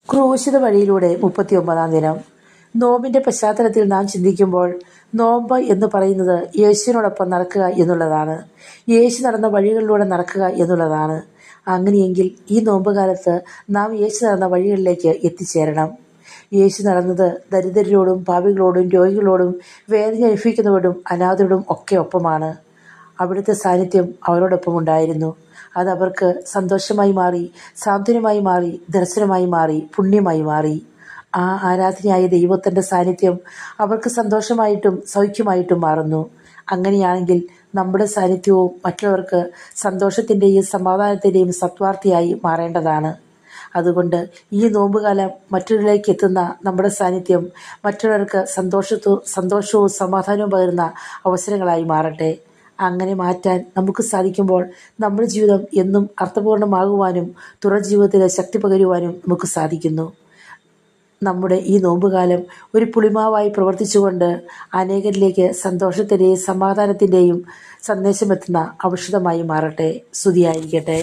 ക്രൂശിത വഴിയിലൂടെ 39-ാം ദിനം. നോമ്പിന്റെ പശ്ചാത്തലത്തിൽ നാം ചിന്തിക്കുമ്പോൾ നോമ്പ് എന്ന് പറയുന്നത് യേശുവിനോടൊപ്പം നടക്കുക എന്നുള്ളതാണ്. യേശു നടന്ന വഴികളിലൂടെ നടക്കുക എന്നുള്ളതാണ്. അങ്ങനെയെങ്കിൽ ഈ നോമ്പുകാലത്ത് നാം യേശു നടന്ന വഴികളിലേക്ക് എത്തിച്ചേരണം. യേശു നടന്നത് ദരിദ്രരോടും പാപികളോടും രോഗികളോടും വേദന അനുഭവിക്കുന്നവരോടും അനാഥരോടും ഒക്കെ ഒപ്പമാണ്. അവിടുത്തെ സാന്നിധ്യം അവരോടൊപ്പം ഉണ്ടായിരുന്നു. അത് അവർക്ക് സന്തോഷമായി മാറി, സാന്ത്വനമായി മാറി, ദർശനമായി മാറി, പുണ്യമായി മാറി. ആ ആരാധനയായ ദൈവത്തിൻ്റെ സാന്നിധ്യം അവർക്ക് സന്തോഷമായിട്ടും സൗഖ്യമായിട്ടും മാറുന്നു. അങ്ങനെയാണെങ്കിൽ നമ്മുടെ സാന്നിധ്യവും മറ്റുള്ളവർക്ക് സന്തോഷത്തിൻ്റെയും സമാധാനത്തിൻ്റെയും സത്വാർത്ഥിയായി മാറേണ്ടതാണ്. അതുകൊണ്ട് ഈ നോമ്പുകാലം മറ്റുള്ളവരിലേക്ക് എത്തുന്ന നമ്മുടെ സാന്നിധ്യം മറ്റുള്ളവർക്ക് സന്തോഷവും സമാധാനവും പകരുന്ന അവസരങ്ങളായി മാറട്ടെ. അങ്ങനെ മാറ്റാൻ നമുക്ക് സാധിക്കുമ്പോൾ നമ്മുടെ ജീവിതം എന്നും അർത്ഥപൂർണ്ണമാകുവാനും ജീവിതത്തിൽ ശക്തി പകരുവാനും നമുക്ക് സാധിക്കുന്നു. നമ്മുടെ ഈ നോമ്പുകാലം ഒരു പുളിമാവായി പ്രവർത്തിച്ചുകൊണ്ട് അനേകരിലേക്ക് സന്തോഷത്തിൻ്റെയും സമാധാനത്തിൻ്റെയും സന്ദേശമെത്തുന്ന ഔഷധമായി മാറട്ടെ. സ്തുതിയായിരിക്കട്ടെ.